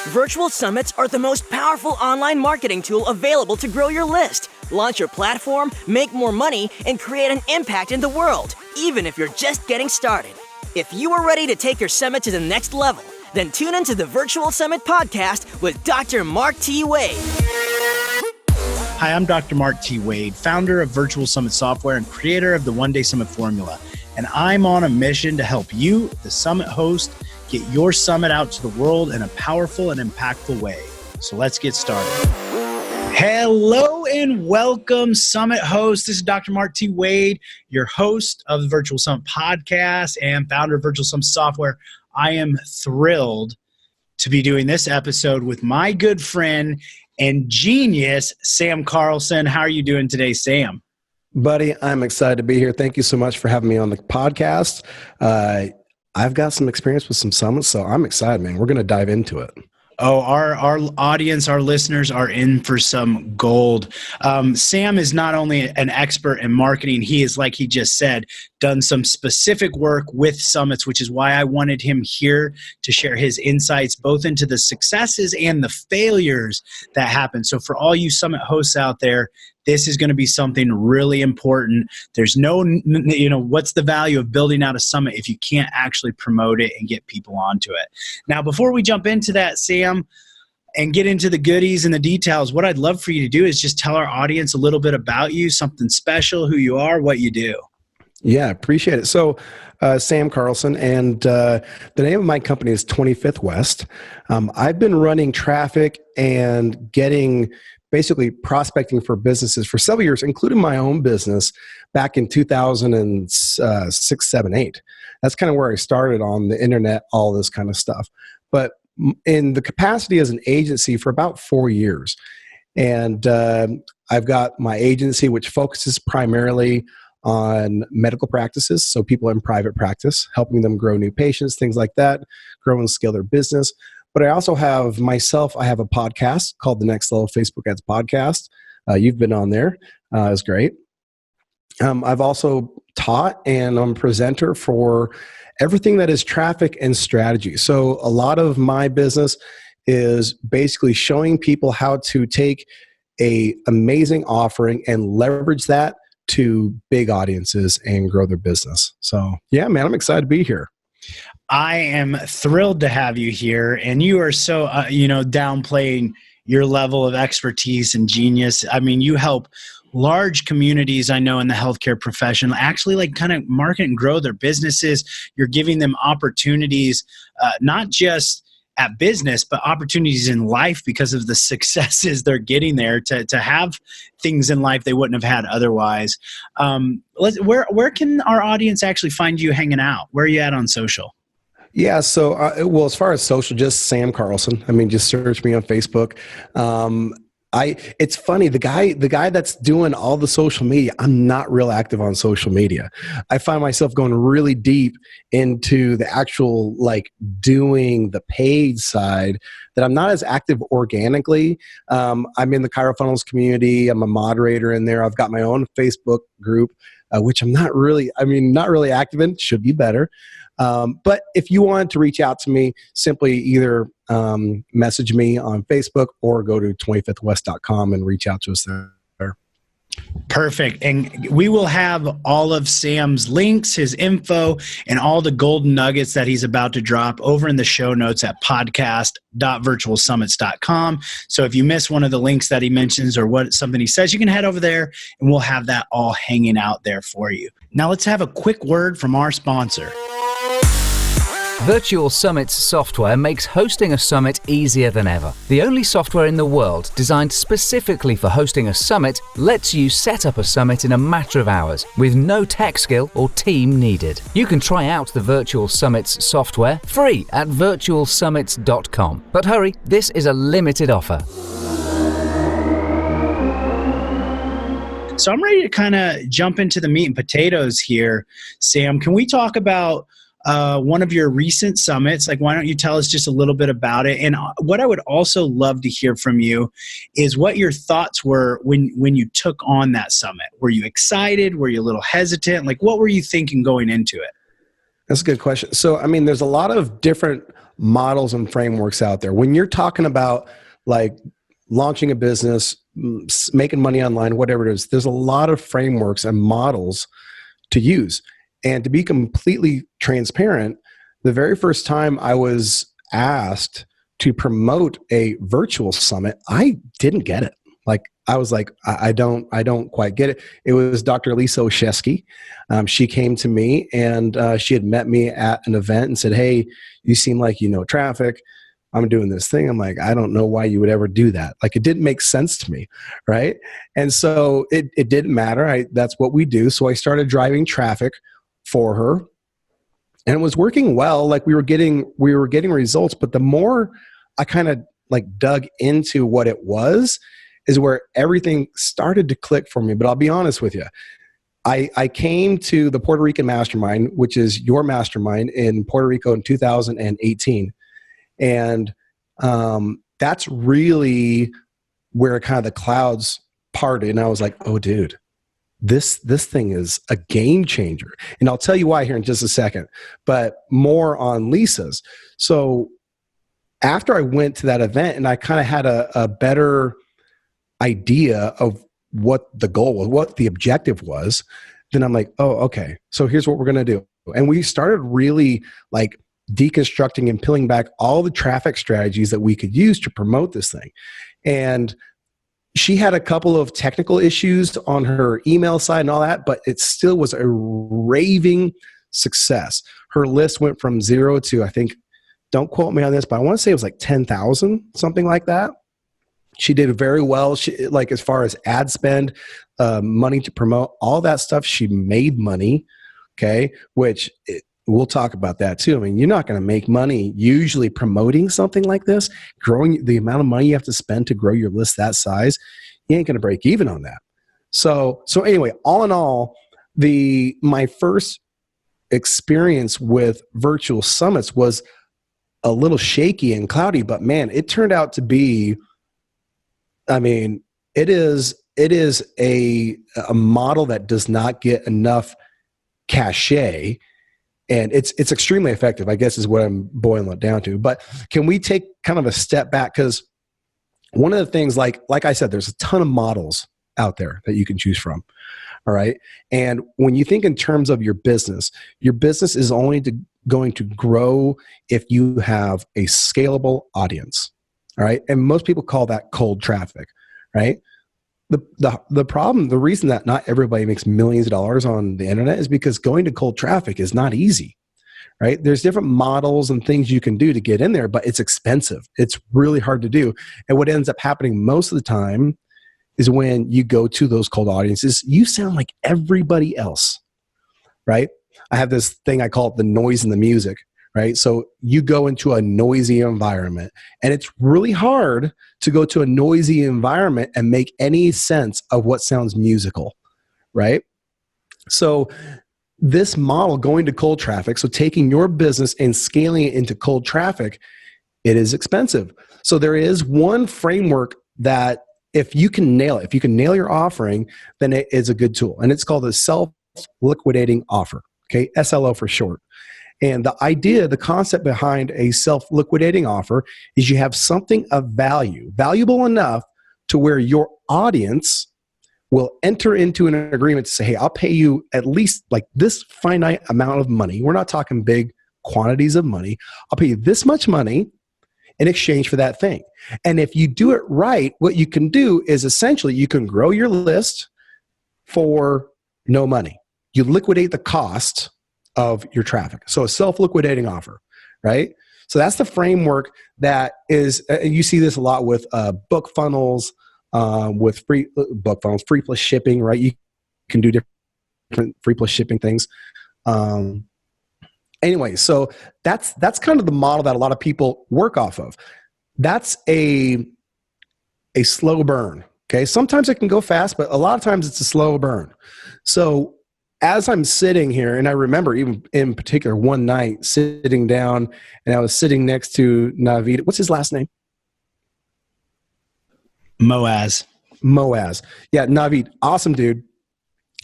Virtual summits are the most powerful online marketing tool available to grow your list, launch your platform, make more money, and create an impact in the world, even if you're just getting started. If you are ready to take your summit to the next level, then tune into the Virtual Summit Podcast with Dr. Mark T. Wade. Hi, I'm Dr. Mark T. Wade, founder of Virtual Summit Software and creator of the One Day Summit Formula. And I'm on a mission to help you, the summit host, get your summit out to the world in a powerful and impactful way. So let's get started. Hello and welcome, Summit host. This is Dr. Mark T. Wade, your host of the Virtual Summit Podcast and founder of Virtual Summit Software. I am thrilled to be doing this episode with my good friend and genius, Sam Carlson. How are you doing today, Sam? Buddy, I'm excited to be here. Thank you so much for having me on the podcast. I've got some experience with some summits, so I'm excited, man. We're going to dive into it. Oh, our audience, our listeners are in for some gold. Sam is not only an expert in marketing, he is, like he just said, done some specific work with summits, which is why I wanted him here to share his insights, both into the successes and the failures that happen. So for all you summit hosts out there, this is going to be something really important. There's what's the value of building out a summit if you can't actually promote it and get people onto it? Now, before we jump into that, Sam, and get into the goodies and the details, what I'd love for you to do is just tell our audience a little bit about you, something special, who you are, what you do. Yeah, appreciate it. So, Sam Carlson, and the name of my company is 25th West. I've been running traffic and basically prospecting for businesses for several years, including my own business back in 2006, 7, 8. That's kind of where I started on the internet, all this kind of stuff. But in the capacity as an agency for about 4 years. And I've got my agency, which focuses primarily on medical practices, so people in private practice, helping them grow new patients, things like that, grow and scale their business. But I also have I have a podcast called the Next Level Facebook Ads Podcast. You've been on there. It's great. I've also taught and I'm a presenter for everything that is traffic and strategy. So a lot of my business is basically showing people how to take an amazing offering and leverage that to big audiences and grow their business. So yeah, man, I'm excited to be here. I am thrilled to have you here, and you are so, downplaying your level of expertise and genius. I mean, you help large communities, I know, in the healthcare profession, actually kind of market and grow their businesses. You're giving them opportunities, not just at business, but opportunities in life because of the successes they're getting there to have things in life they wouldn't have had otherwise. Where can our audience actually find you hanging out? Where are you at on social? Yeah, so, as far as social, just Sam Carlson. I mean, just search me on Facebook. It's funny, the guy that's doing all the social media, I'm not real active on social media. I find myself going really deep into the actual, doing the paid side, that I'm not as active organically. I'm in the ChiroFunnels community. I'm a moderator in there. I've got my own Facebook group, which I'm not really active in. Should be better. But if you want to reach out to me, simply either message me on Facebook or go to 25thwest.com and reach out to us there. Perfect. And we will have all of Sam's links, his info, and all the golden nuggets that he's about to drop over in the show notes at podcast.virtualsummits.com. So if you miss one of the links that he mentions or something he says, you can head over there and we'll have that all hanging out there for you. Now let's have a quick word from our sponsor. Virtual Summits software makes hosting a summit easier than ever. The only software in the world designed specifically for hosting a summit lets you set up a summit in a matter of hours with no tech skill or team needed. You can try out the Virtual Summits software free at virtualsummits.com. But hurry, this is a limited offer. So I'm ready to kind of jump into the meat and potatoes here, Sam. Can we talk about one of your recent summits? Why don't you tell us just a little bit about it? And what I would also love to hear from you is what your thoughts were when you took on that summit. Were you excited? Were you a little hesitant? What were you thinking going into it? That's a good question. So, I mean, there's a lot of different models and frameworks out there. When you're talking about like launching a business, making money online, whatever it is, there's a lot of frameworks and models to use. And to be completely transparent, the very first time I was asked to promote a virtual summit, I didn't get it. Like, I was like, I don't quite get it. It was Dr. Lisa Oshesky. She came to me and she had met me at an event and said, "Hey, you seem like you know traffic. I'm doing this thing." I'm like, I don't know why you would ever do that. Like, it didn't make sense to me, right? And so it didn't matter. That's what we do. So I started driving traffic for her, and it was working well. Like, we were getting results. But the more I kind of like dug into what it was, is where everything started to click for me. But I'll be honest with you. I came to the Puerto Rican Mastermind, which is your mastermind, in Puerto Rico in 2018. And that's really where kind of the clouds parted. And I was like, oh, dude, this thing is a game changer. And I'll tell you why here in just a second, but more on Lisa's. So after I went to that event and I kind of had a better idea of what the goal was, what the objective was, then I'm like, oh, okay, so here's what we're going to do. And we started really like deconstructing and peeling back all the traffic strategies that we could use to promote this thing. And she had a couple of technical issues on her email side and all that, but it still was a raving success. Her list went from 0 to, I think, don't quote me on this, but I want to say it was like 10,000, something like that. She did very well. She, like, as far as ad spend, money to promote, all that stuff, she made money, okay, which we'll talk about that too. I mean, you're not going to make money usually promoting something like this. Growing the amount of money you have to spend to grow your list that size, you ain't going to break even on that. So anyway, all in all, my first experience with virtual summits was a little shaky and cloudy, but man, it turned out to be, I mean, it is a model that does not get enough cachet, and it's extremely effective, I guess, is what I'm boiling it down to. But can we take kind of a step back? Because one of the things, like I said, there's a ton of models out there that you can choose from. All right. And when you think in terms of your business is only going to grow if you have a scalable audience. All right. And most people call that cold traffic, right? The problem, the reason that not everybody makes millions of dollars on the internet is because going to cold traffic is not easy, right? There's different models and things you can do to get in there, but it's expensive. It's really hard to do. And what ends up happening most of the time is when you go to those cold audiences, you sound like everybody else, right? I have this thing, I call it the noise in the music, right? So you go into a noisy environment, and it's really hard to go to a noisy environment and make any sense of what sounds musical, right? So this model, going to cold traffic, so taking your business and scaling it into cold traffic, it is expensive. So there is one framework that if you can nail it, if you can nail your offering, then it is a good tool. And it's called a self-liquidating offer, okay? SLO for short. And the idea, the concept behind a self-liquidating offer is you have something of value, valuable enough to where your audience will enter into an agreement to say, hey, I'll pay you at least like this finite amount of money. We're not talking big quantities of money. I'll pay you this much money in exchange for that thing. And if you do it right, what you can do is essentially you can grow your list for no money. You liquidate the cost of your traffic. So a self-liquidating offer, right? So that's the framework that is, you see this a lot with book funnels, with free book funnels, free plus shipping, right? You can do different free plus shipping things. Anyway, so that's kind of the model that a lot of people work off of. That's a slow burn, okay? Sometimes it can go fast, but a lot of times it's a slow burn. So as I'm sitting here, and I remember even in particular one night sitting down, and I was sitting next to Navid. What's his last name? Moaz. Yeah, Navid, awesome dude.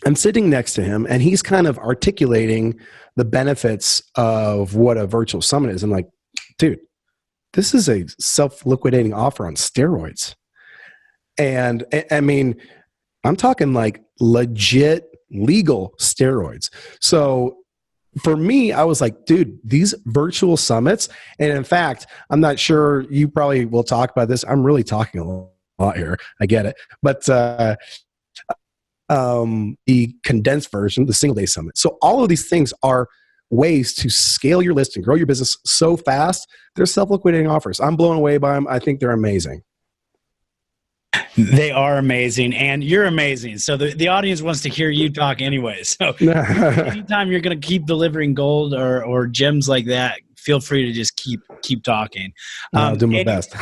I'm sitting next to him, and he's kind of articulating the benefits of what a virtual summit is. I'm like, dude, this is a self-liquidating offer on steroids. And I mean, I'm talking like legit legal steroids. So for me, I was like, dude, these virtual summits, and in fact, I'm not sure, you probably will talk about this. I'm really talking a lot here. I get it. But the condensed version, the single day summit. So all of these things are ways to scale your list and grow your business so fast. They're self-liquidating offers. I'm blown away by them. I think they're amazing. They are amazing, and you're amazing. So the audience wants to hear you talk anyway. So anytime you're going to keep delivering gold or gems like that, feel free to just keep talking. I'll do my best.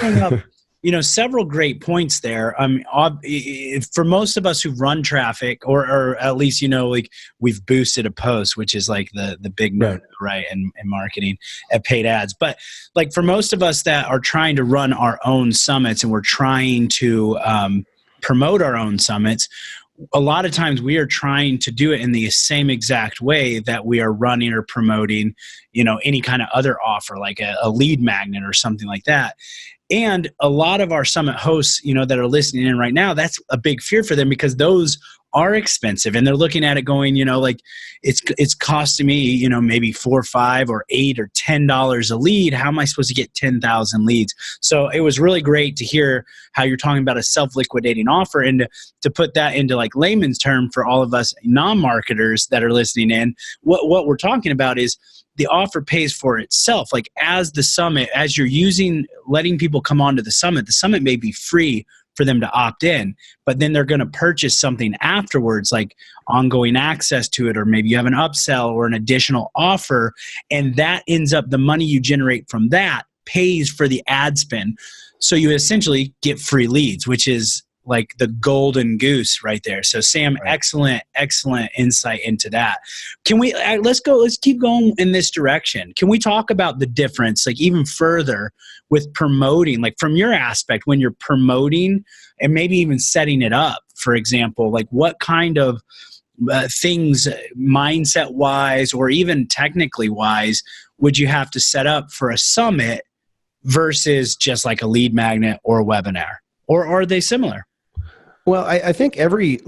Several great points there. For most of us who run traffic, or at least, like we've boosted a post, which is like the big no, right? And marketing at paid ads. But like for most of us that are trying to run our own summits and we're trying to promote our own summits, a lot of times we are trying to do it in the same exact way that we are running or promoting, any kind of other offer, like a lead magnet or something like that. And a lot of our summit hosts, that are listening in right now, that's a big fear for them because those are expensive, and they're looking at it going, like it's costing me, maybe $4 or $5 or $8 or $10 a lead. How am I supposed to get 10,000 leads? So it was really great to hear how you're talking about a self-liquidating offer, and to put that into like layman's term for all of us non-marketers that are listening in. What we're talking about is the offer pays for itself. Like as the summit, as you're letting people come onto the summit may be free for them to opt in, but then they're going to purchase something afterwards, like ongoing access to it, or maybe you have an upsell or an additional offer, and that ends up, the money you generate from that pays for the ad spend. So you essentially get free leads, which is like the golden goose right there. So Sam, excellent insight into that. Can we, let's keep going in this direction. Can we talk about the difference, like even further with promoting, like from your aspect, when you're promoting and maybe even setting it up, for example, like what kind of things mindset wise, or even technically wise, would you have to set up for a summit versus just like a lead magnet or a webinar? Or are they similar? Well, I think every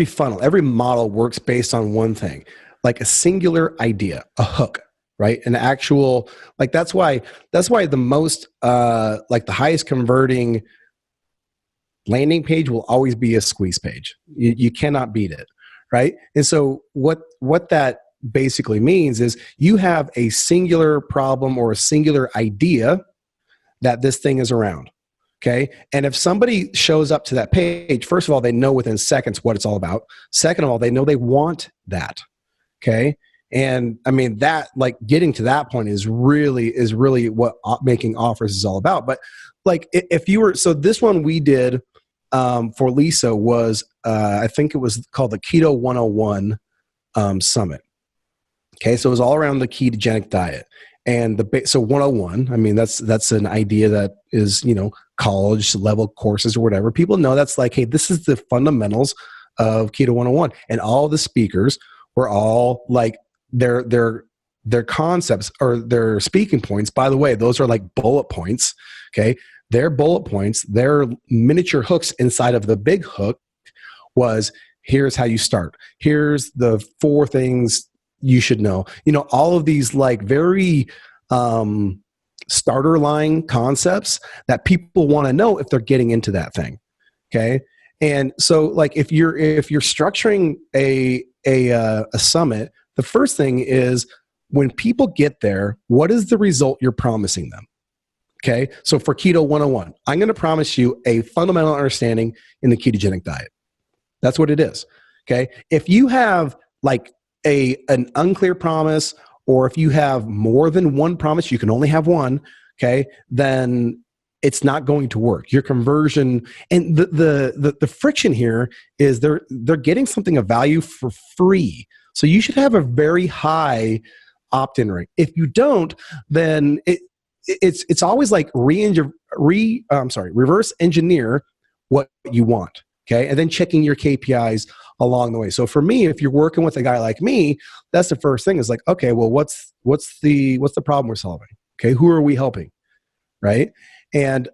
funnel, every model works based on one thing, like a singular idea, a hook, right? An actual, like that's why the most, like the highest converting landing page will always be a squeeze page. You cannot beat it, right? And so what that basically means is you have a singular problem or a singular idea that this thing is around. Okay. And if somebody shows up to that page, first of all, they know within seconds what it's all about. Second of all, they know they want that. Okay. And I mean, that, like, getting to that point is really what making offers is all about. But like, if you were, so this one we did for Lisa was, I think it was called the Keto 101 Summit. Okay. So it was all around the ketogenic diet. And so 101, I mean, that's an idea that is, college level courses or whatever. People know that's like, hey, this is the fundamentals of Keto 101. And all the speakers were all like, their concepts or their speaking points, by the way, those are like bullet points. Okay. Their bullet points, their miniature hooks inside of the big hook was, here's how you start. Here's the 4 things you should know. All of these like very starter line concepts that people want to know if they're getting into that thing. Okay. And so like if you're structuring a summit, the first thing is when people get there, what is the result you're promising them? Okay. So for Keto 101, I'm going to promise you a fundamental understanding in the ketogenic diet. That's what it is. Okay. If you have like an unclear promise, or if you have more than one promise, you can only have one, okay, then it's not going to work. Your conversion and the friction here is they're getting something of value for free. So you should have a very high opt-in rate. If you don't, then it's always like reverse engineer what you want. Okay. And then checking your KPIs along the way. So for me, if you're working with a guy like me, that's the first thing is like, okay, well, what's the problem we're solving? Okay. Who are we helping? Right. And,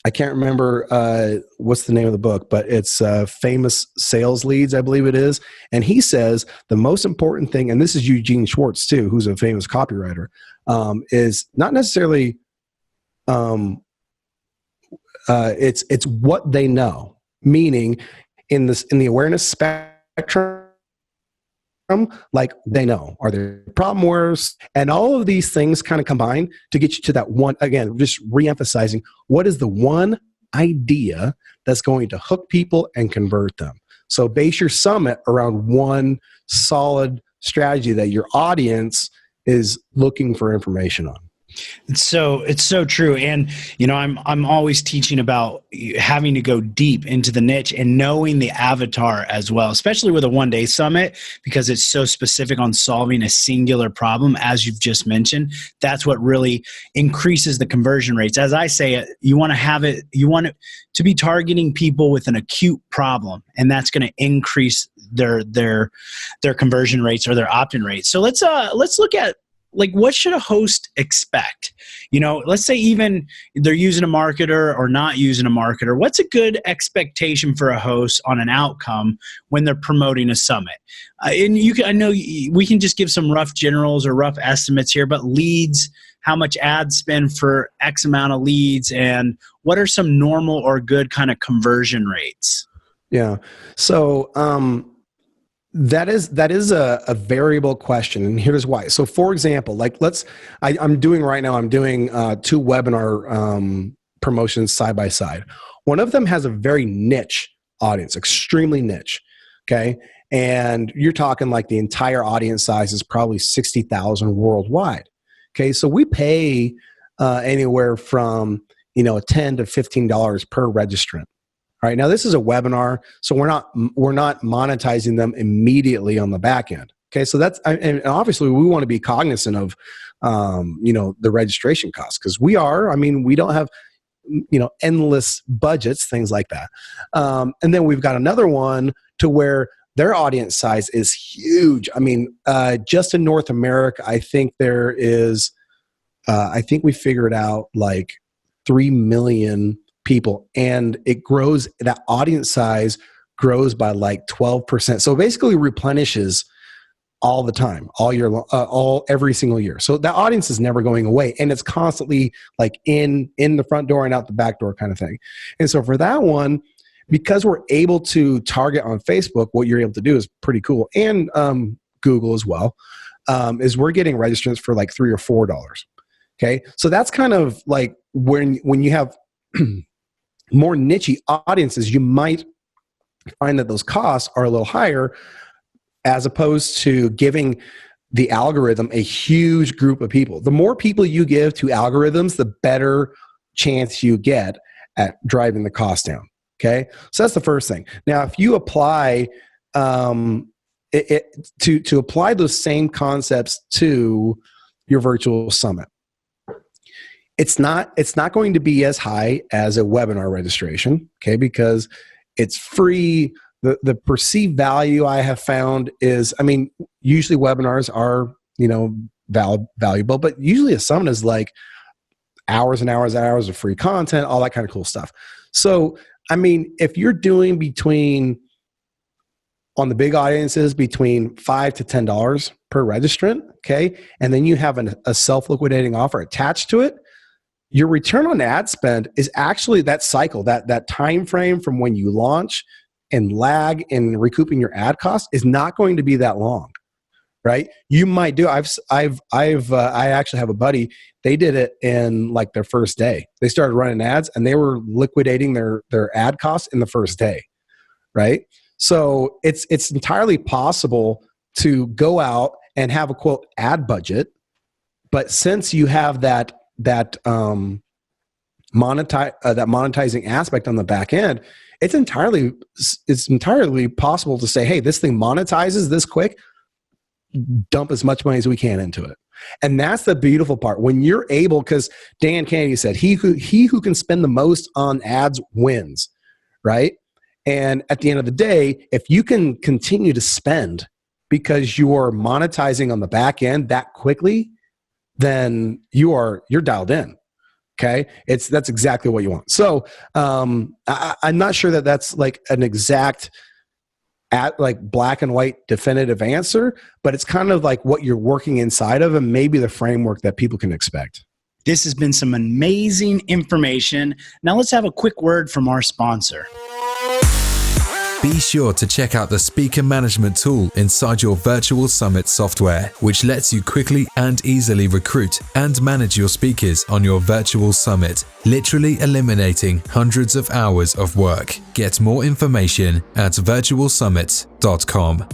I can't remember what's the name of the book, but it's Famous Sales Leads, I believe it is. And he says the most important thing, and this is Eugene Schwartz too, who's a famous copywriter, is not necessarily it's what they know. Meaning, in the awareness spectrum, like they know, are there problem areas, and all of these things kind of combine to get you to that one. Again, just re-emphasizing what is the one idea that's going to hook people and convert them. So base your summit around one solid strategy that your audience is looking for information on. It's so true. And, I'm always teaching about having to go deep into the niche and knowing the avatar as well, especially with a one-day summit, because it's so specific on solving a singular problem, as you've just mentioned. That's what really increases the conversion rates. As I say, you want it to be targeting people with an acute problem, and that's going to increase their conversion rates or their opt-in rates. So let's look at, like, what should a host expect? Let's say even they're using a marketer or not using a marketer. What's a good expectation for a host on an outcome when they're promoting a summit? And I know we can just give some rough generals or rough estimates here, but leads, how much ad spend for X amount of leads, and what are some normal or good kind of conversion rates? Yeah. So, that is a variable question, and here's why. So, for example, like I'm doing 2 webinar promotions side by side. One of them has a very niche audience, extremely niche. Okay, and you're talking like the entire audience size is probably 60,000 worldwide. Okay, so we pay anywhere from $10 to $15 per registrant. All right, now this is a webinar, so we're not monetizing them immediately on the back end. Okay, so and obviously we want to be cognizant of the registration costs, because we don't have endless budgets, things like that. And then we've got another one to where their audience size is huge. Just in North America, I think there is we figured out like 3 million people, and that audience size grows by like 12%. So basically replenishes all the time, all year long, every single year. So that audience is never going away, and it's constantly like in the front door and out the back door kind of thing. And so for that one, because we're able to target on Facebook, what you're able to do is pretty cool, and Google as well, is we're getting registrants for like $3 or $4. Okay, so that's kind of like when you have more niche audiences, you might find that those costs are a little higher, as opposed to giving the algorithm a huge group of people. The more people you give to algorithms, the better chance you get at driving the cost down. Okay, so that's the first thing. Now, if you apply to apply those same concepts to your virtual summit, it's not going to be as high as a webinar registration, okay, because it's free. The perceived value I have found is, usually webinars are, valuable, but usually a summit is like hours and hours and hours of free content, all that kind of cool stuff. So, if you're doing on the big audiences, between $5 to $10 per registrant, okay, and then you have a self-liquidating offer attached to it, your return on ad spend is actually that cycle, that time frame from when you launch and lag in recouping your ad cost is not going to be that long, right? You might do. I actually have a buddy. They did it in like their first day. They started running ads, and they were liquidating their ad costs in the first day, right? So it's entirely possible to go out and have a quote ad budget, but since you have that monetizing aspect on the back end, it's entirely possible to say, hey, this thing monetizes this quick, dump as much money as we can into it. And that's the beautiful part. When you're able, because Dan Kennedy said, he who can spend the most on ads wins, right? And at the end of the day, if you can continue to spend because you're monetizing on the back end that quickly, then you're dialed in. Okay, that's exactly what you want. So I'm not sure that that's like an exact like black and white definitive answer, but it's kind of like what you're working inside of and maybe the framework that people can expect. This has been some amazing information. Now let's have a quick word from our sponsor. Be sure to check out the speaker management tool inside your Virtual Summit software, which lets you quickly and easily recruit and manage your speakers on your Virtual Summit, literally eliminating hundreds of hours of work. Get more information at virtualsummit.com.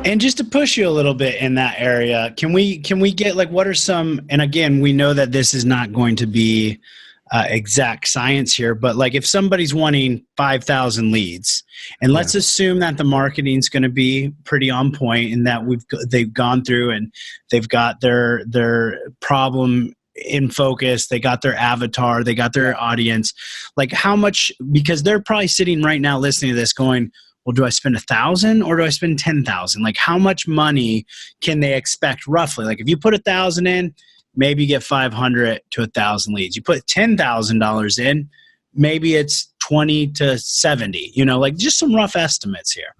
And just to push you a little bit in that area, can we get like, what are some, and again, we know that this is not going to be exact science here, but like if somebody's wanting 5,000 leads, and let's assume that the marketing's going to be pretty on point and that they've gone through and they've got their problem in focus, they got their avatar, they got their audience, like how much, because they're probably sitting right now listening to this going, well, do I spend 1,000 or do I spend 10,000? Like how much money can they expect roughly? Like if you put 1,000 in, maybe you get 500 to 1,000 leads. You put $10,000 in, maybe it's 20 to 70, like just some rough estimates here.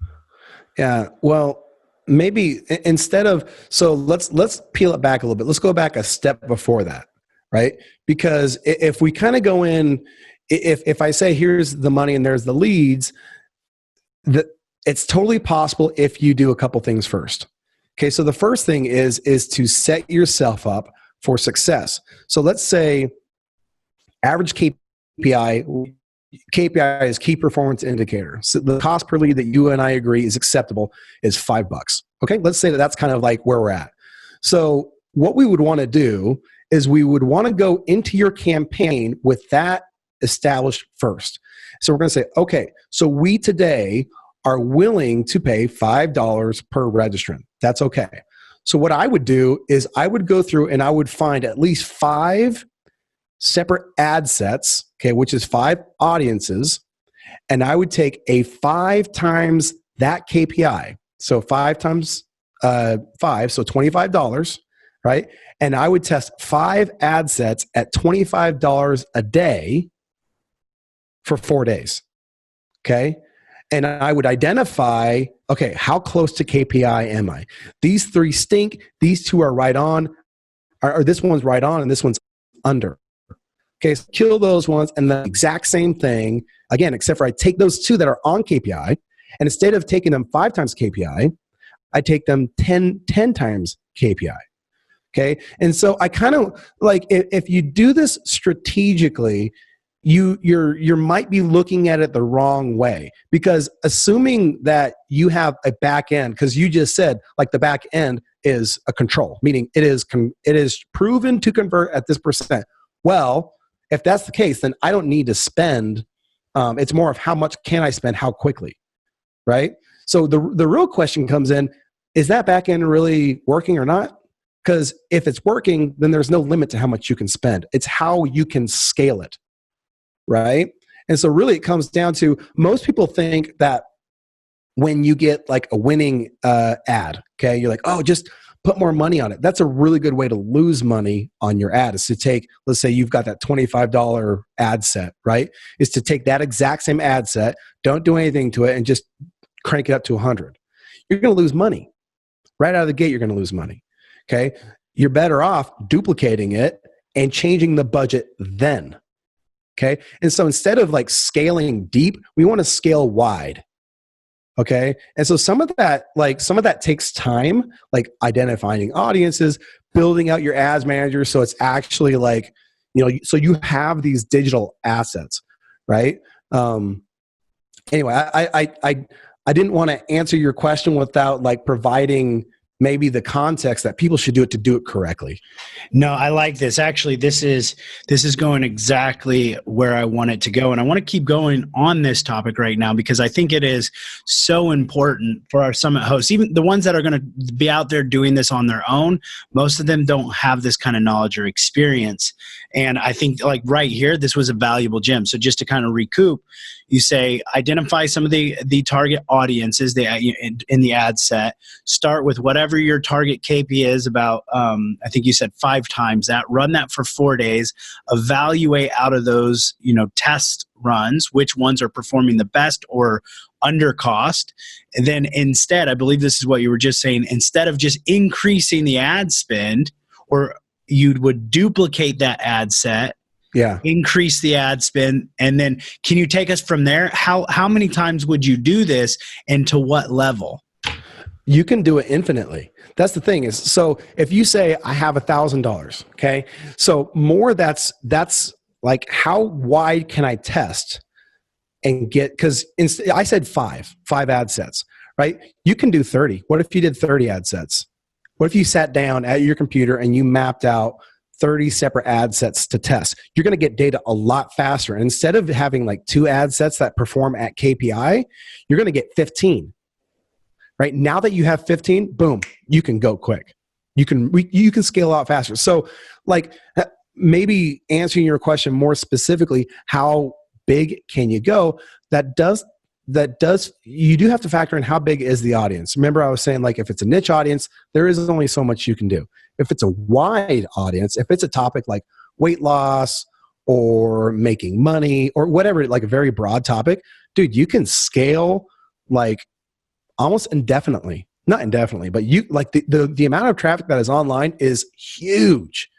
Yeah. Well, maybe instead of, so let's peel it back a little bit. Let's go back a step before that, right? Because if we kind of go in, if I say, here's the money and there's the leads, it's totally possible if you do a couple things first. Okay. So the first thing is to set yourself up for success. So let's say average KPI is key performance indicator. So the cost per lead that you and I agree is acceptable is $5. Okay, let's say that's kind of like where we're at. So what we would want to do is we would want to go into your campaign with that established first. So we're going to say, okay, so we today are willing to pay $5 per registrant. That's okay. So what I would do is I would go through and I would find at least 5 separate ad sets, okay, which is 5 audiences, and I would take a 5 times that KPI. So 5 times 5, so $25, right? And I would test 5 ad sets at $25 a day for 4 days, okay? And I would identify, okay, how close to KPI am I? These 3 stink. These 2 are right on, or this one's right on and this one's under. Okay, so kill those ones and the exact same thing, again, except for I take those 2 that are on KPI, and instead of taking them 5 times KPI, I take them 10 times KPI. Okay, and so I kind of like, if you do this strategically, you might be looking at it the wrong way, because assuming that you have a back end, because you just said like the back end is a control, meaning it is proven to convert at this percent. Well, if that's the case, then I don't need to spend. It's more of how much can I spend, how quickly, right? So the real question comes in, is that back end really working or not? Because if it's working, then there's no limit to how much you can spend. It's how you can scale it. Right? And so really it comes down to, most people think that when you get like a winning ad, okay, you're like, oh, just put more money on it. That's a really good way to lose money on your ad, is to take, let's say you've got that $25 ad set, right? Is to take that exact same ad set, don't do anything to it, and just crank it up to 100. You're going to lose money. Right out of the gate, you're going to lose money. Okay? You're better off duplicating it and changing the budget then. Okay. And so instead of like scaling deep, we want to scale wide. Okay. And so some of that takes time, like identifying audiences, building out your ads manager. So it's actually like, so you have these digital assets, right? Anyway, I didn't want to answer your question without like providing maybe the context that people should do it to do it correctly. No, I like this. Actually, this is going exactly where I want it to go. And I want to keep going on this topic right now because I think it is so important for our summit hosts, even the ones that are going to be out there doing this on their own. Most of them don't have this kind of knowledge or experience. And I think like right here, this was a valuable gem. So just to kind of recoup, you say identify some of the target audiences in the ad set. Start with whatever your target KPI is about, I think you said 5 times that. Run that for 4 days. Evaluate out of those, test runs, which ones are performing the best or under cost. And then instead, I believe this is what you were just saying, instead of just increasing the ad spend, or you would duplicate that ad set, increase the ad spend, and then can you take us from there? How many times would you do this and to what level? You can do it infinitely. That's the thing is, so if you say I have $1,000, okay, so more that's like how wide can I test and get, because I said five ad sets, right? You can do 30. What if you did 30 ad sets? What if you sat down at your computer and you mapped out 30 separate ad sets to test? You're going to get data a lot faster. And instead of having like 2 ad sets that perform at KPI, you're going to get 15. Right now that you have 15, boom, you can go quick. You can scale a lot faster. So, like maybe answering your question more specifically, how big can you go? That does you do have to factor in how big is the audience. Remember, I was saying like if it's a niche audience, there is only so much you can do. If it's a wide audience, if it's a topic like weight loss or making money or whatever, like a very broad topic, dude, you can scale like almost indefinitely. Not indefinitely, but you like the amount of traffic that is online is huge,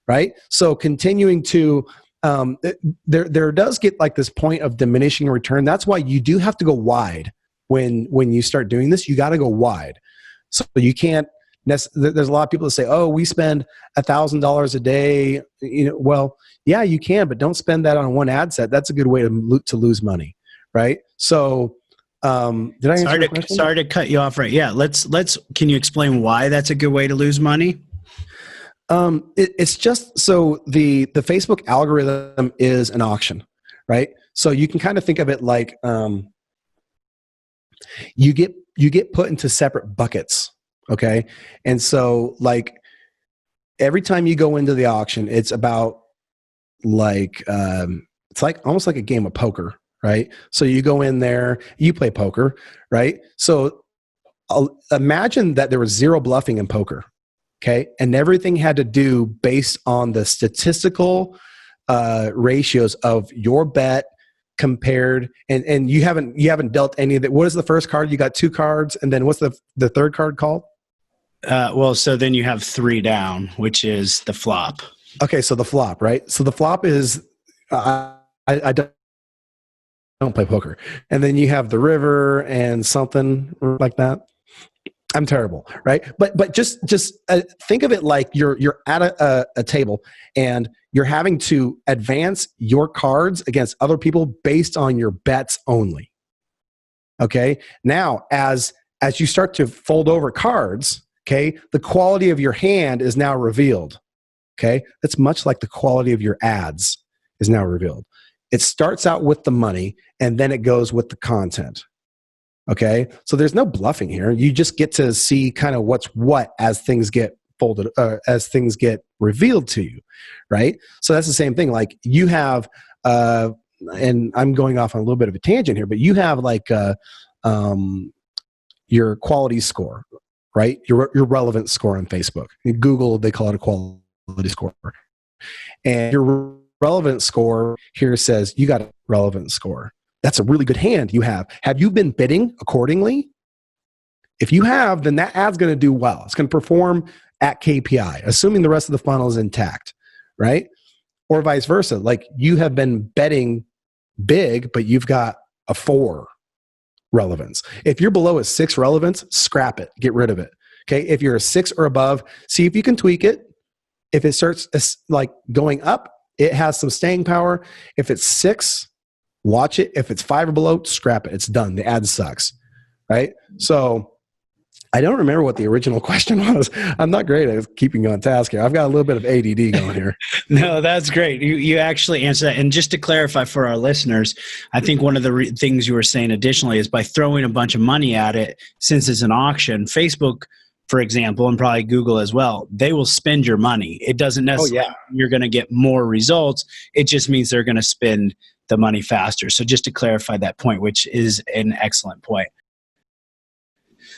right? So continuing to there does get like this point of diminishing return. That's why you do have to go wide when you start doing this. You got to go wide. So you can't. There's a lot of people that say, "Oh, we spend $1,000 a day." Well, yeah, you can, but don't spend that on one ad set. That's a good way to lose money, right? So. Did I answer your question? Sorry to cut you off right. Yeah, let's can you explain why that's a good way to lose money? It's just so the Facebook algorithm is an auction, right? So you can kind of think of it like you get put into separate buckets, okay? And so like every time you go into the auction, it's about like it's like almost like a game of poker. Right? So you go in there, you play poker, right? So imagine that there was 0 bluffing in poker, okay? And everything had to do based on the statistical ratios of your bet compared, and you haven't dealt any of that. What is the first card? You got 2 cards, and then what's the third card called? Well, so then you have 3 down, which is the flop. Okay, so the flop, right? So the flop is I don't play poker. And then you have the river and something like that. I'm terrible, right? But just think of it like you're at a table and you're having to advance your cards against other people based on your bets only. Okay? Now, as you start to fold over cards, okay, the quality of your hand is now revealed. Okay? That's much like the quality of your ads is now revealed. It starts out with the money and then it goes with the content. Okay. So there's no bluffing here. You just get to see kind of what's what as things get folded, as things get revealed to you. Right. So that's the same thing. Like you have, and I'm going off on a little bit of a tangent here, but you have like your quality score, right? Your relevance score on Facebook. In Google, they call it a quality score. And your relevant score here says you got a relevant score. That's a really good hand you have. Have you been bidding accordingly? If you have, then that ad's going to do well. It's going to perform at KPI, assuming the rest of the funnel is intact, right? Or vice versa. Like you have been betting big, but you've got a 4 relevance. If you're below a 6 relevance, scrap it. Get rid of it. Okay. If you're a 6 or above, see if you can tweak it. If it starts like going up, it has some staying power. If it's 6, watch it. If it's 5 or below, scrap it. It's done. The ad sucks, right? So I don't remember what the original question was. I'm not great at keeping on task here. I've got a little bit of ADD going here. No, that's great. You actually answered that. And just to clarify for our listeners, I think one of the things you were saying additionally is by throwing a bunch of money at it, since it's an auction, Facebook, for example, and probably Google as well, they will spend your money. It doesn't necessarily mean you're going to get more results. It just means they're going to spend the money faster. So just to clarify that point, which is an excellent point.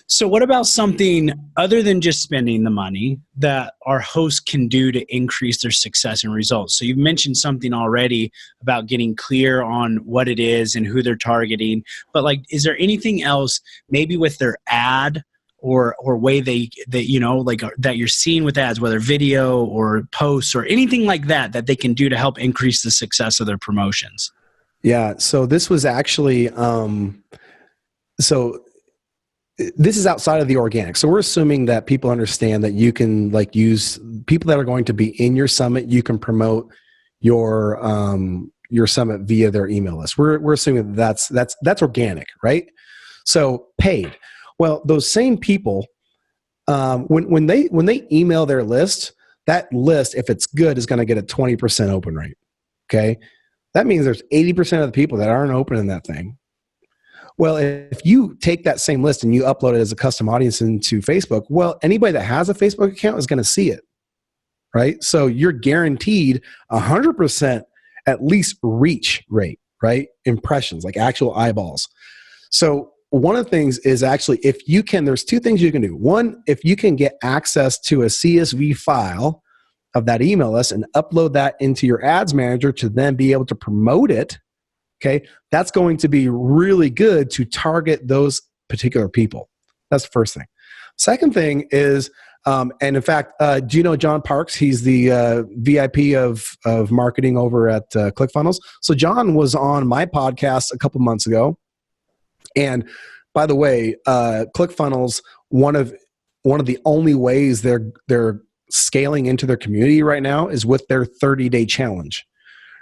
So what about something other than just spending the money that our hosts can do to increase their success and results? So you've mentioned something already about getting clear on what it is and who they're targeting. But like, is there anything else maybe with their ad or way they like that you're seeing with ads, whether video or posts or anything like that they can do to help increase the success of their promotions? Yeah. So this was actually, this is outside of the organic. So we're assuming that people understand that you can like use people that are going to be in your summit. You can promote your summit via their email list. We're assuming that's organic, right? So paid. Well, those same people, when they email their list, that list, if it's good, is going to get a 20% open rate. Okay. That means there's 80% of the people that aren't opening that thing. Well, if you take that same list and you upload it as a custom audience into Facebook, well, anybody that has a Facebook account is going to see it, right? So you're guaranteed 100% at least reach rate, right? Impressions, like actual eyeballs. So one of the things is actually, if you can, there's two things you can do. One, if you can get access to a CSV file of that email list and upload that into your ads manager to then be able to promote it, okay, that's going to be really good to target those particular people. That's the first thing. Second thing is, and in fact, do you know John Parks? He's the VIP of marketing over at ClickFunnels. So John was on my podcast a couple months ago. And by the way, ClickFunnels, one of the only ways they're scaling into their community right now is with their 30-day challenge.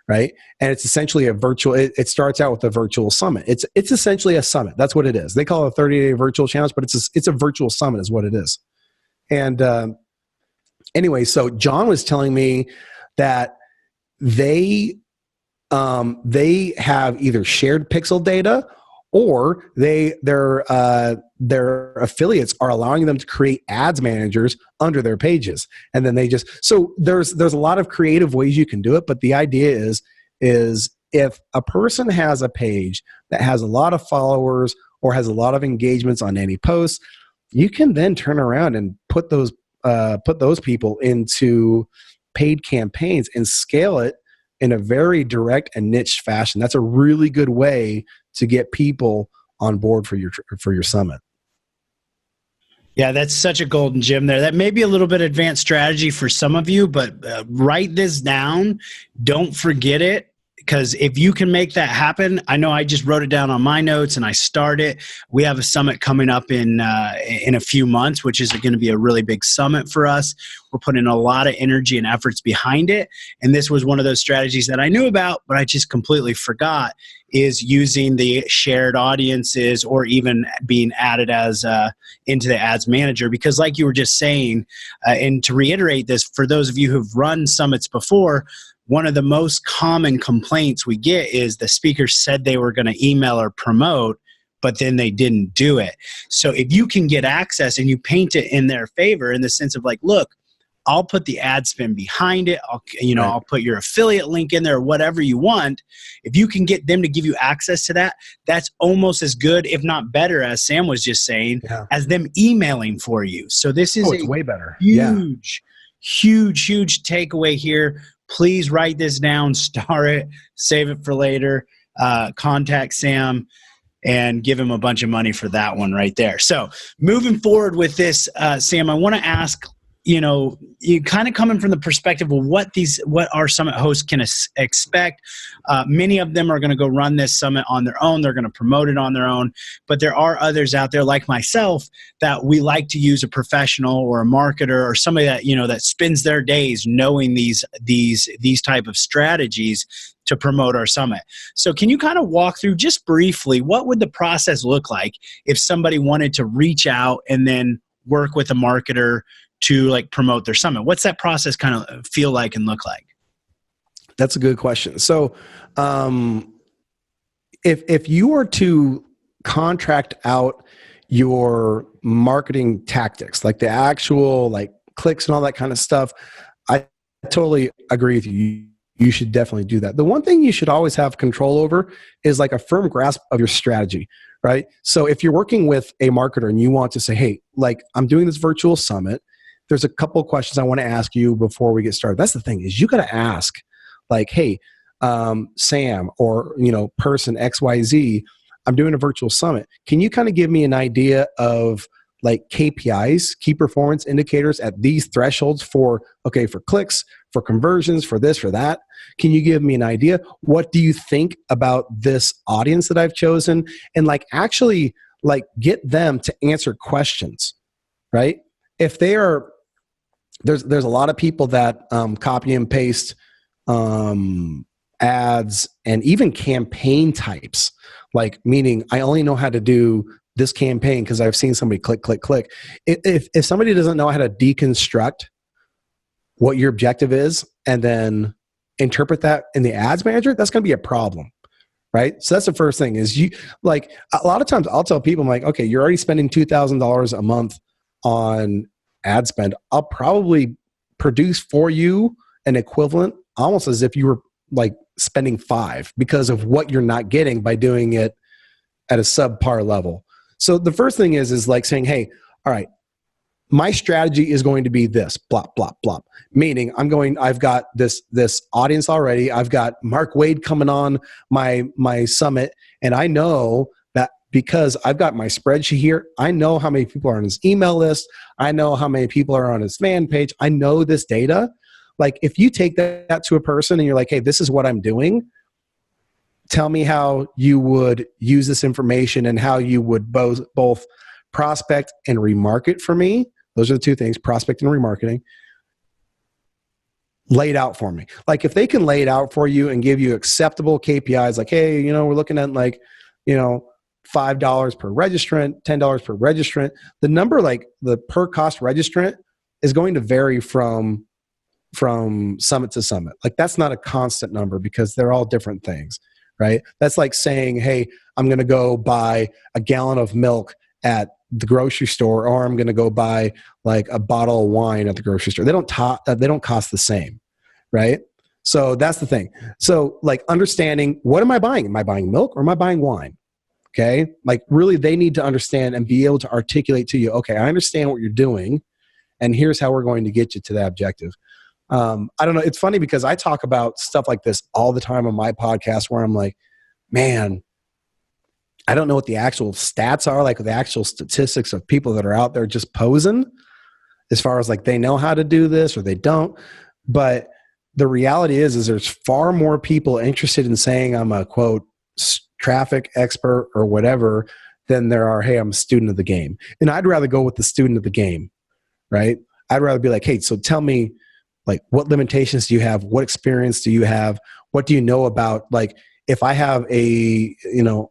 Right. And it's essentially a virtual, it starts out with a virtual summit. It's essentially a summit. That's what it is. They call it a 30-day virtual challenge, but it's a virtual summit is what it is. And anyway, so John was telling me that they have either shared pixel data or their affiliates are allowing them to create ads managers under their pages. And then they just, so there's a lot of creative ways you can do it, but the idea is if a person has a page that has a lot of followers or has a lot of engagements on any posts, you can then turn around and put those people into paid campaigns and scale it in a very direct and niche fashion. That's a really good way to get people on board for your summit. Yeah, that's such a golden gem there. That may be a little bit advanced strategy for some of you, but write this down. Don't forget it. Because if you can make that happen, I know I just wrote it down on my notes and I start it. We have a summit coming up in a few months, which is going to be a really big summit for us. We're putting a lot of energy and efforts behind it. And this was one of those strategies that I knew about, but I just completely forgot, is using the shared audiences or even being added as into the ads manager. Because like you were just saying, and to reiterate this, for those of you who've run summits before, one of the most common complaints we get is the speaker said they were going to email or promote, but then they didn't do it. So if you can get access and you paint it in their favor in the sense of like, look, I'll put the ad spend behind it. I'll put your affiliate link in there or whatever you want. If you can get them to give you access to that, that's almost as good, if not better, as Sam was just saying, as them emailing for you. So this is it's way better. Huge takeaway here. Please write this down, star it, save it for later, contact Sam, and give him a bunch of money for that one right there. So moving forward with this, Sam, I want to ask, you know, you kind of coming from the perspective of what our summit hosts can expect. Many of them are going to go run this summit on their own. They're going to promote it on their own. But there are others out there like myself that we like to use a professional or a marketer or somebody that, you know, that spends their days knowing these type of strategies to promote our summit. So can you kind of walk through just briefly, what would the process look like if somebody wanted to reach out and then work with a marketer to like promote their summit? What's that process kind of feel like and look like? That's a good question. So if you were to contract out your marketing tactics, like the actual like clicks and all that kind of stuff, I totally agree with you. You should definitely do that. The one thing you should always have control over is like a firm grasp of your strategy, right? So if you're working with a marketer and you want to say, hey, like I'm doing this virtual summit, there's a couple of questions I want to ask you before we get started. That's the thing, is you got to ask like, hey, Sam, or, you know, person XYZ, I'm doing a virtual summit. Can you kind of give me an idea of like KPIs, key performance indicators at these thresholds for clicks, for conversions, for this, for that? Can you give me an idea? What do you think about this audience that I've chosen? And like actually like get them to answer questions, right? If they are, there's a lot of people that copy and paste ads and even campaign types, like meaning I only know how to do this campaign because I've seen somebody click, click, click. If somebody doesn't know how to deconstruct what your objective is and then interpret that in the ads manager, that's going to be a problem, right? So that's the first thing is you like a lot of times I'll tell people, I'm like, okay, you're already spending $2,000 a month on ad spend. I'll probably produce for you an equivalent almost as if you were like spending $5 because of what you're not getting by doing it at a subpar level. So the first thing is like saying, hey, all right, my strategy is going to be this, blah, blah, blah. Meaning I've got this audience already. I've got Mark Wade coming on my summit. And I know that because I've got my spreadsheet here, I know how many people are on his email list. I know how many people are on his fan page. I know this data. Like if you take that to a person and you're like, hey, this is what I'm doing, tell me how you would use this information and how you would both prospect and remarket for me. Those are the two things, prospect and remarketing. Lay it out for me. Like if they can lay it out for you and give you acceptable KPIs, like, hey, you know, we're looking at like, you know, $5 per registrant, $10 per registrant. The number, like the per cost registrant is going to vary from summit to summit. Like that's not a constant number because they're all different things. Right? That's like saying, hey, I'm going to go buy a gallon of milk at the grocery store, or I'm going to go buy like a bottle of wine at the grocery store. They don't cost the same, right? So that's the thing. So like understanding, what am I buying? Am I buying milk or am I buying wine? Okay. Like really they need to understand and be able to articulate to you, okay, I understand what you're doing and here's how we're going to get you to that objective. I don't know. It's funny because I talk about stuff like this all the time on my podcast where I'm like, man, I don't know what the actual stats are, like the actual statistics of people that are out there just posing as far as like they know how to do this or they don't. But the reality is there's far more people interested in saying I'm a quote traffic expert or whatever than there are, hey, I'm a student of the game. And I'd rather go with the student of the game, right? I'd rather be like, hey, so tell me, like, what limitations do you have? What experience do you have? What do you know about, like, if I have a, you know,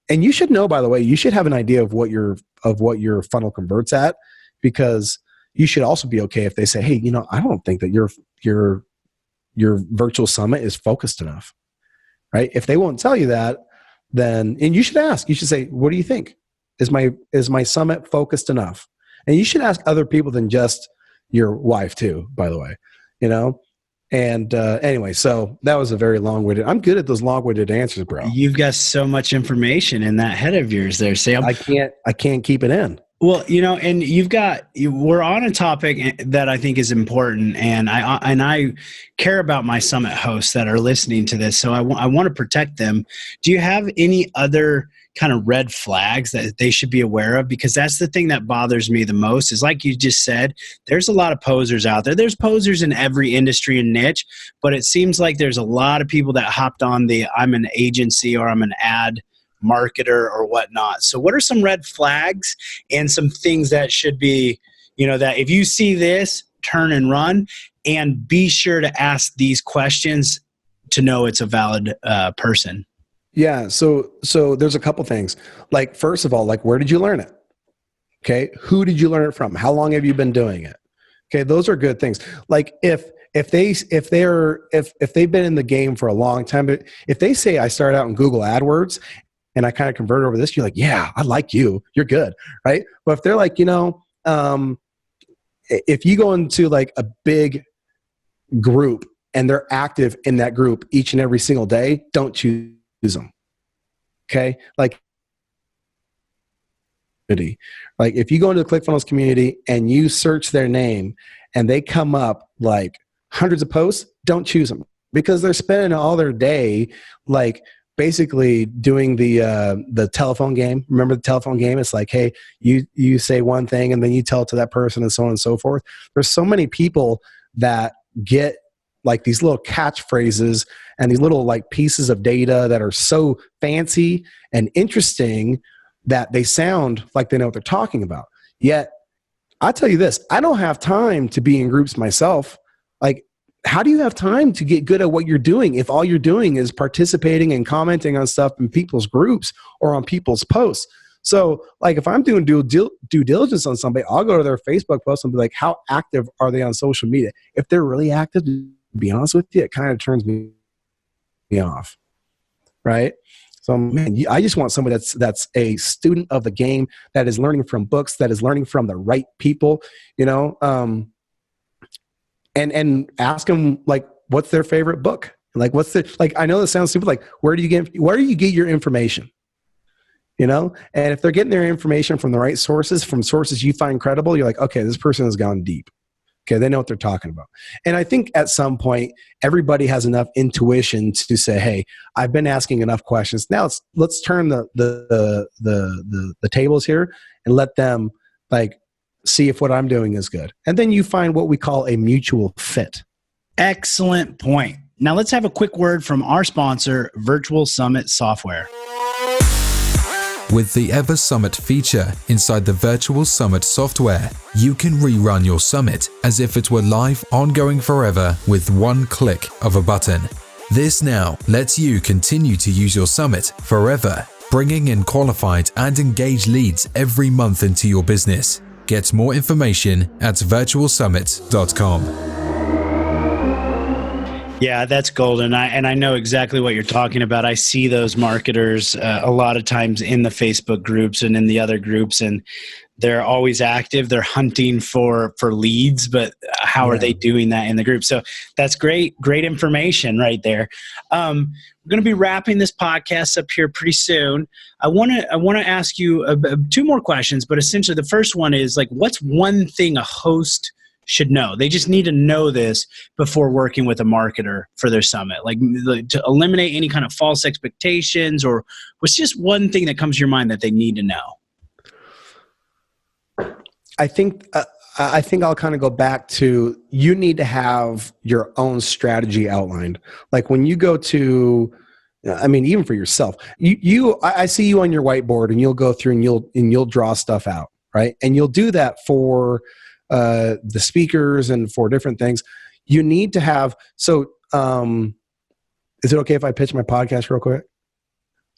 and you should know, by the way, you should have an idea of what your funnel converts at, because you should also be okay if they say, hey, you know, I don't think that your virtual summit is focused enough, right? If they won't tell you that, then, and you should ask, you should say, what do you think? Is my summit focused enough? And you should ask other people than just your wife too, by the way, you know? And anyway, so that was a very long-winded. I'm good at those long-winded answers, bro. You've got so much information in that head of yours there, Sam. I can't keep it in. Well, and we're on a topic that I think is important, and I care about my summit hosts that are listening to this, so I want to protect them. Do you have any other kind of red flags that they should be aware of? Because that's the thing that bothers me the most is, like you just said, there's a lot of posers out there. There's posers in every industry and niche, but it seems like there's a lot of people that hopped on I'm an agency or I'm an ad marketer or whatnot. So what are some red flags and some things that should be, that if you see this, turn and run, and be sure to ask these questions to know it's a valid person? Yeah. So there's a couple things. Like, first of all, like, where did you learn it? Okay. Who did you learn it from? How long have you been doing it? Okay. Those are good things. Like, if they've been in the game for a long time, but if they say, I started out in Google AdWords and I kind of converted over this, you're like, yeah, I like you. You're good. Right. But if they're like, if you go into like a big group and they're active in that group each and every single day, don't choose them. Okay. Like if you go into the ClickFunnels community and you search their name and they come up like hundreds of posts, don't choose them, because they're spending all their day like basically doing the telephone game. Remember the telephone game? It's like, hey, you say one thing and then you tell it to that person and so on and so forth. There's so many people that get like these little catchphrases and these little like pieces of data that are so fancy and interesting that they sound like they know what they're talking about. Yet, I tell you this, I don't have time to be in groups myself. Like, how do you have time to get good at what you're doing if all you're doing is participating and commenting on stuff in people's groups or on people's posts? So, like, if I'm doing due diligence on somebody, I'll go to their Facebook post and be like, how active are they on social media? If they're really active, to be honest with you, it kind of turns me off, right? So, man, I just want somebody that's a student of the game, that is learning from books, that is learning from the right people, and ask them, like, what's their favorite book? Like, I know this sounds stupid. Like, where do you get your information? And if they're getting their information from the right sources, from sources you find credible, you're like, okay, this person has gone deep. Okay, they know what they're talking about. And I think at some point, everybody has enough intuition to say, hey, I've been asking enough questions. Now let's turn the tables here and let them like see if what I'm doing is good. And then you find what we call a mutual fit. Excellent point. Now let's have a quick word from our sponsor, Virtual Summit Software. With the Ever Summit feature inside the Virtual Summit software, you can rerun your summit as if it were live, ongoing forever with one click of a button. This now lets you continue to use your summit forever, bringing in qualified and engaged leads every month into your business. Get more information at virtualsummit.com. Yeah, that's golden. I know exactly what you're talking about. I see those marketers a lot of times in the Facebook groups and in the other groups, and they're always active. They're hunting for leads, but how are they doing that in the group? So that's great information right there. We're going to be wrapping this podcast up here pretty soon. I want to ask you two more questions, but essentially the first one is like, what's one thing a host should know? They just need to know this before working with a marketer for their summit, like to eliminate any kind of false expectations, or what's just one thing that comes to your mind that they need to know? I think I'll kind of go back to, you need to have your own strategy outlined. Like when you go to, even for yourself, I see you on your whiteboard and you'll go through and you'll draw stuff out, right? And you'll do that for the speakers and for different things. You need to have, is it okay if I pitch my podcast real quick?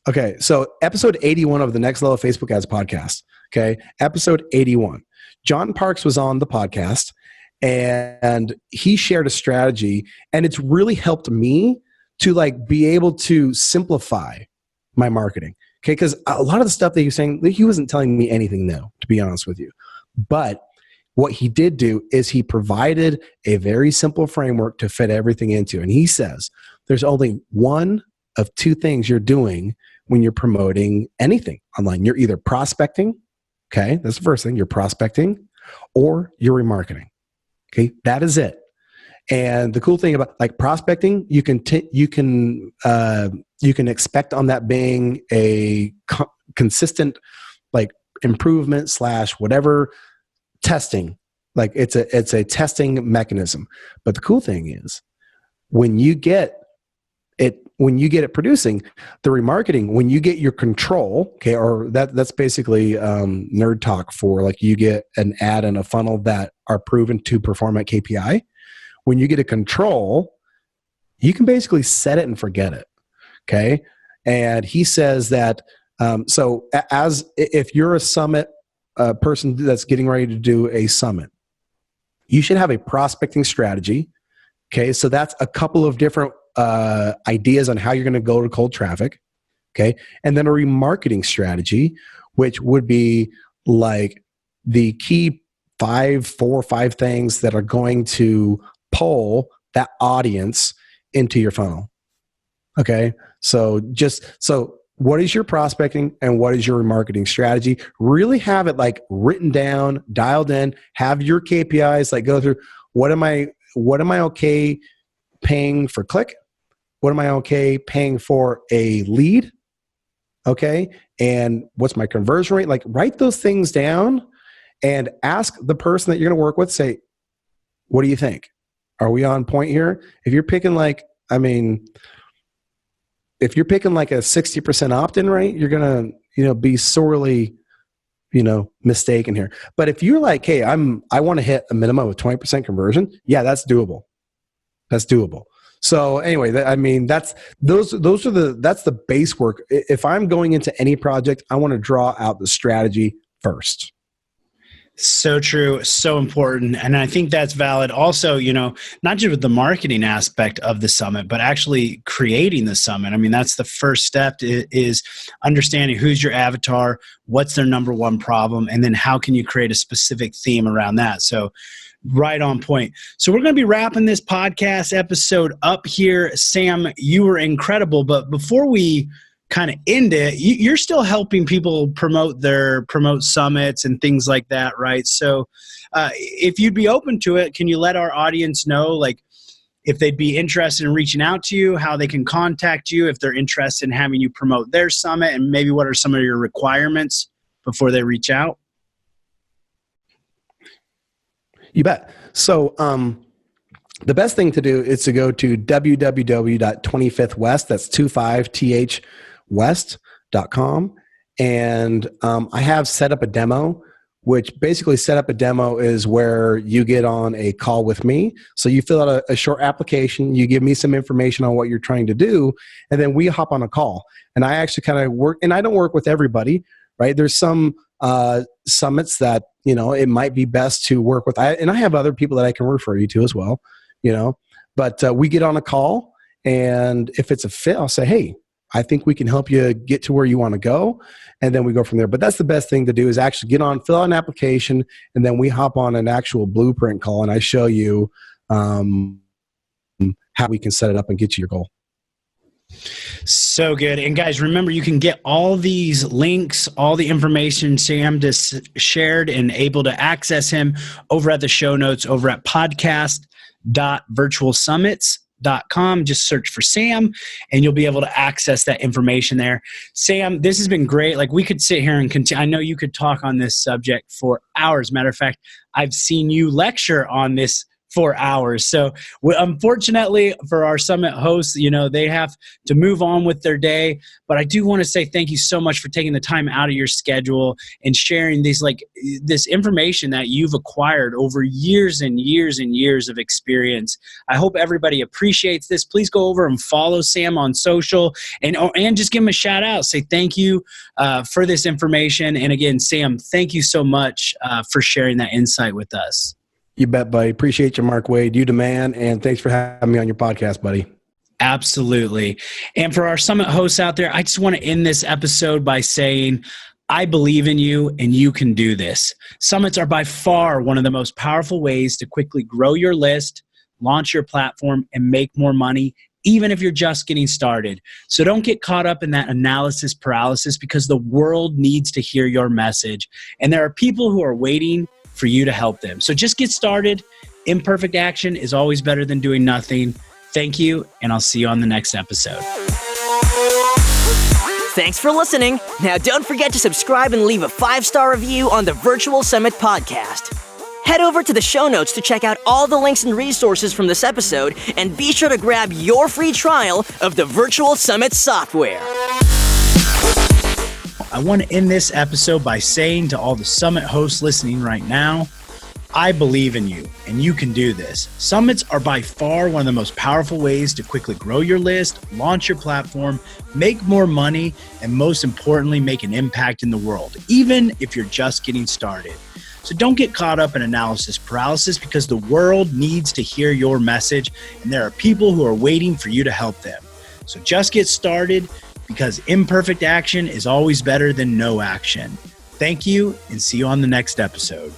Okay. So episode 81 of the Next Level Facebook Ads podcast. Okay. Episode 81. John Parks was on the podcast and he shared a strategy, and it's really helped me to like be able to simplify my marketing. Okay. Cause a lot of the stuff that he was saying, he wasn't telling me anything new, to be honest with you. But what he did do is he provided a very simple framework to fit everything into. And he says, there's only one of two things you're doing when you're promoting anything online. You're either prospecting Okay, that's the first thing. You're prospecting or you're remarketing. Okay, that is it. And the cool thing about like prospecting, you can expect on that being a consistent like improvement / whatever testing. Like it's a testing mechanism. But the cool thing is when you get it producing, the remarketing, when you get your control, okay, or that's basically nerd talk for like you get an ad and a funnel that are proven to perform at KPI. When you get a control, you can basically set it and forget it, okay? And he says that, so if you're a summit person that's getting ready to do a summit, you should have a prospecting strategy, okay? So that's a couple of different ideas on how you're going to go to cold traffic, okay? And then a remarketing strategy, which would be like the key 4 or 5 things that are going to pull that audience into your funnel, okay? So what is your prospecting and what is your remarketing strategy? Really have it like written down, dialed in, have your KPIs, like go through what am I okay paying for click? What am I okay paying for a lead? Okay. And what's my conversion rate? Like write those things down and ask the person that you're going to work with, say, what do you think? Are we on point here? If you're picking if you're picking like a 60% opt-in rate, you're going to, be sorely, mistaken here. But if you're like, hey, I want to hit a minimum of 20% conversion, yeah, that's doable. That's doable. So anyway, that's the base work. If I'm going into any project, I want to draw out the strategy first. So true. So important. And I think that's valid also, not just with the marketing aspect of the summit, but actually creating the summit. I mean, that's the first step is understanding who's your avatar, what's their number one problem, and then how can you create a specific theme around that. So right on point. So we're going to be wrapping this podcast episode up here. Sam, you were incredible. But before we kind of end it, you're still helping people promote summits and things like that, right? So if you'd be open to it, can you let our audience know, like, if they'd be interested in reaching out to you, how they can contact you, if they're interested in having you promote their summit, and maybe what are some of your requirements before they reach out? You bet. So the best thing to do is to go to www.25thwest, that's 25th west.com. And I have set up a demo, which basically set up a demo is where you get on a call with me. So you fill out a short application, you give me some information on what you're trying to do, and then we hop on a call. And I actually kind of work, and I don't work with everybody, right? There's some summits that, it might be best to work with. And I have other people that I can refer you to as well, but we get on a call, and if it's a fit, I'll say, hey, I think we can help you get to where you want to go. And then we go from there. But that's the best thing to do is actually fill out an application, and then we hop on an actual blueprint call, and I show you how we can set it up and get you your goal. So good. And guys, remember, you can get all these links, all the information Sam just shared, and able to access him over at the show notes over at podcast.virtualsummits.com. Just search for Sam and you'll be able to access that information there. Sam, this has been great. Like, we could sit here and continue. I know you could talk on this subject for hours. Matter of fact, I've seen you lecture on this for hours. So unfortunately for our summit hosts, they have to move on with their day. But I do want to say thank you so much for taking the time out of your schedule and sharing this information that you've acquired over years and years and years of experience. I hope everybody appreciates this. Please go over and follow Sam on social and just give him a shout out. Say thank you for this information. And again, Sam, thank you so much for sharing that insight with us. You bet, buddy. Appreciate you, Mark Wade. You the man, and thanks for having me on your podcast, buddy. Absolutely. And for our summit hosts out there, I just want to end this episode by saying, I believe in you and you can do this. Summits are by far one of the most powerful ways to quickly grow your list, launch your platform, and make more money, even if you're just getting started. So don't get caught up in that analysis paralysis, because the world needs to hear your message. And there are people who are waiting for you to help them. So just get started. Imperfect action is always better than doing nothing. Thank you, and I'll see you on the next episode. Thanks for listening. Now don't forget to subscribe and leave a 5-star review on the Virtual Summit podcast. Head over to the show notes to check out all the links and resources from this episode, and be sure to grab your free trial of the Virtual Summit software. I want to end this episode by saying to all the Summit hosts listening right now, I believe in you, and you can do this. Summits are by far one of the most powerful ways to quickly grow your list, launch your platform, make more money, and most importantly, make an impact in the world, even if you're just getting started. So don't get caught up in analysis paralysis, because the world needs to hear your message, and there are people who are waiting for you to help them. So just get started, because imperfect action is always better than no action. Thank you, and see you on the next episode.